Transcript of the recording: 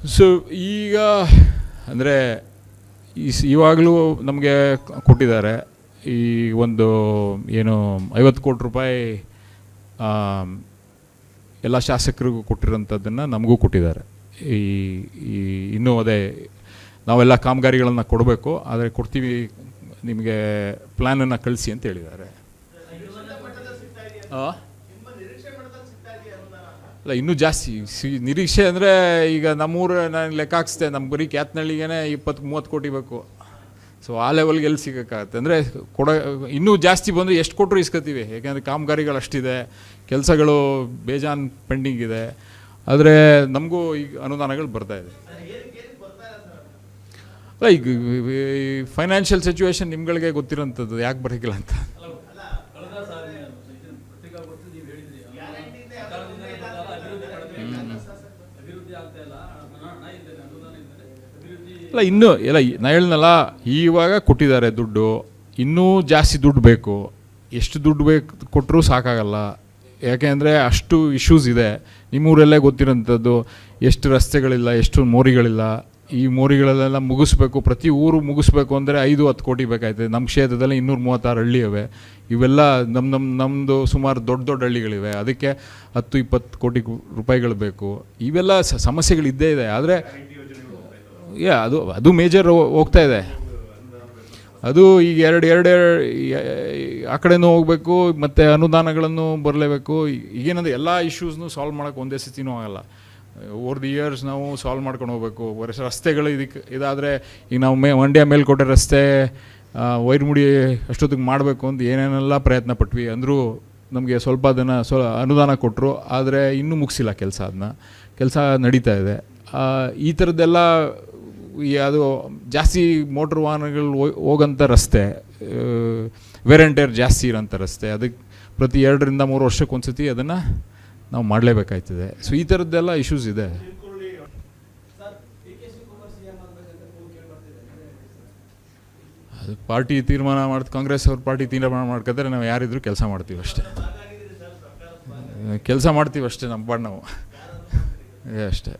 So ಈಗ ಅಂದರೆ ಇವಾಗಲೂ ನಮಗೆ ಕೊಟ್ಟಿದ್ದಾರೆ ಈ ಒಂದು ಏನು 50 ಕೋಟಿ ರೂಪಾಯಿ ಎಲ್ಲ ಶಾಸಕರಿಗೂ ಕೊಟ್ಟಿರೋಂಥದ್ದನ್ನು ನಮಗೂ ಕೊಟ್ಟಿದ್ದಾರೆ. ಈ ಇನ್ನೂ ಅದೇ ನಾವೆಲ್ಲ ಕಾಮಗಾರಿಗಳನ್ನು ಕೊಡಬೇಕು, ಆದರೆ ಕೊಡ್ತೀವಿ, ನಿಮಗೆ ಪ್ಲ್ಯಾನನ್ನು ಕಳಿಸಿ ಅಂತ ಹೇಳಿದ್ದಾರೆ. ಅಲ್ಲ, ಇನ್ನೂ ಜಾಸ್ತಿ ನಿರೀಕ್ಷೆ ಅಂದರೆ ಈಗ ನಮ್ಮೂರು ನಾನು ಲೆಕ್ಕ ಹಾಕ್ಸ್ದೆ, ನಮ್ಮ ಬರೀ ಕ್ಯಾತ್ನಳ್ಳಿಗೆ 20-30 ಕೋಟಿ ಬೇಕು. ಸೊ ಆ ಲೆವೆಲ್ಗೆ ಎಲ್ಲಿ ಸಿಗೋಕ್ಕಾಗತ್ತೆ ಅಂದರೆ ಇನ್ನೂ ಜಾಸ್ತಿ ಬಂದರೆ ಎಷ್ಟು ಕೊಟ್ಟರು ಇಸ್ಕೊತೀವಿ, ಯಾಕೆಂದರೆ ಕಾಮಗಾರಿಗಳು ಅಷ್ಟಿದೆ, ಕೆಲಸಗಳು ಬೇಜಾನ್ ಪೆಂಡಿಂಗ್ ಇದೆ. ಆದರೆ ನಮಗೂ ಈಗ ಅನುದಾನಗಳು ಬರ್ತಾಯಿದೆ. ಅಲ್ಲ, ಈಗ ಫೈನಾನ್ಷಿಯಲ್ ಸಿಚುವೇಶನ್ ನಿಮ್ಗಳಿಗೆ ಗೊತ್ತಿರೋಂಥದ್ದು, ಯಾಕೆ ಬರೋಕ್ಕಿಲ್ಲ ಅಂತ. ಅಲ್ಲ, ಇನ್ನೂ ಎಲ್ಲ ನಾ ಹೇಳಿದ್ನಲ್ಲ, ಇವಾಗ ಕೊಟ್ಟಿದ್ದಾರೆ ದುಡ್ಡು, ಇನ್ನೂ ಜಾಸ್ತಿ ದುಡ್ಡು ಬೇಕು. ಎಷ್ಟು ದುಡ್ಡು ಕೊಟ್ಟರೂ ಸಾಕಾಗಲ್ಲ, ಯಾಕೆಂದರೆ ಅಷ್ಟು ಇಶ್ಯೂಸ್ ಇದೆ. ನಿಮ್ಮೂರಲ್ಲೇ ಗೊತ್ತಿರೋಂಥದ್ದು, ಎಷ್ಟು ರಸ್ತೆಗಳಿಲ್ಲ, ಎಷ್ಟು ಮೋರಿಗಳಿಲ್ಲ. ಈ ಮೋರಿಗಳಲ್ಲೆಲ್ಲ ಮುಗಿಸ್ಬೇಕು, ಪ್ರತಿ ಊರು ಮುಗಿಸ್ಬೇಕು ಅಂದರೆ 5-10 ಕೋಟಿ ಬೇಕಾಯ್ತದೆ. ನಮ್ಮ ಕ್ಷೇತ್ರದಲ್ಲಿ 236 ಹಳ್ಳಿ ಇವೆ. ಇವೆಲ್ಲ ನಮ್ಮದು ಸುಮಾರು ದೊಡ್ಡ ಹಳ್ಳಿಗಳಿವೆ, ಅದಕ್ಕೆ 10-20 ಕೋಟಿ ರೂಪಾಯಿಗಳು ಬೇಕು. ಇವೆಲ್ಲ ಸಮಸ್ಯೆಗಳಿದ್ದೇ ಇದೆ. ಆದರೆ ಅದು ಮೇಜರ್ ಹೋಗ್ತಾ ಇದೆ. ಅದು ಈಗ ಎರಡು ಆ ಕಡೆನೂ ಹೋಗಬೇಕು, ಮತ್ತು ಅನುದಾನಗಳನ್ನು ಬರಲೇಬೇಕು. ಈಗೇನಂದರೆ ಎಲ್ಲ ಇಶ್ಯೂಸ್ನು ಸಾಲ್ವ್ ಮಾಡೋಕ್ಕೆ ಒಂದೇ ಸತಿನೂ ಆಗಲ್ಲ. ಓವರ್ ದಿ ಇಯರ್ಸ್ ನಾವು ಸಾಲ್ವ್ ಮಾಡ್ಕೊಂಡು ಹೋಗಬೇಕು. ರಸ್ತೆಗಳು ಇದಾದರೆ ಈಗ ನಾವು ಮಂಡ್ಯ ಮೇಲ್ಕೋಟೆ ರಸ್ತೆ ವೈರ್ಮುಡಿ ಅಷ್ಟೊತ್ತಿಗೆ ಮಾಡಬೇಕು ಅಂತ ಏನೇನೆಲ್ಲ ಪ್ರಯತ್ನ ಪಟ್ವಿ. ಅಂದರೂ ನಮಗೆ ಸ್ವಲ್ಪ ಅನುದಾನ ಕೊಟ್ಟರು, ಆದರೆ ಇನ್ನೂ ಮುಗಿಸಿಲ್ಲ ಕೆಲಸ ನಡೀತಾ ಇದೆ. ಈ ಥರದ್ದೆಲ್ಲ ಅದು ಜಾಸ್ತಿ ಮೋಟ್ರ್ ವಾಹನಗಳು ಹೋಗೋಂಥ ರಸ್ತೆ, ವೇರ್ ಆ್ಯಂಡ್ ಟೇರ್ ಜಾಸ್ತಿ ಇರೋಂಥ ರಸ್ತೆ, ಅದಕ್ಕೆ ಪ್ರತಿ 2-3 ವರ್ಷಕ್ಕೊಂದ್ಸತಿ ಅದನ್ನು ನಾವು ಮಾಡಲೇಬೇಕಾಯ್ತದೆ. ಸೊ ಈ ಥರದ್ದೆಲ್ಲ ಇಶ್ಯೂಸ್ ಇದೆ. ಅದು ಪಾರ್ಟಿ ತೀರ್ಮಾನ ಕಾಂಗ್ರೆಸ್ ಅವ್ರ ಪಾರ್ಟಿ ತೀರ್ಮಾನ ಮಾಡ್ಕೊತಾರೆ, ನಾವು ಯಾರಿದ್ರು ಕೆಲಸ ಮಾಡ್ತೀವಿ ಅಷ್ಟೇ. ನಮ್ಮ ಪಾಡ್ ನಾವು ಅಷ್ಟೇ.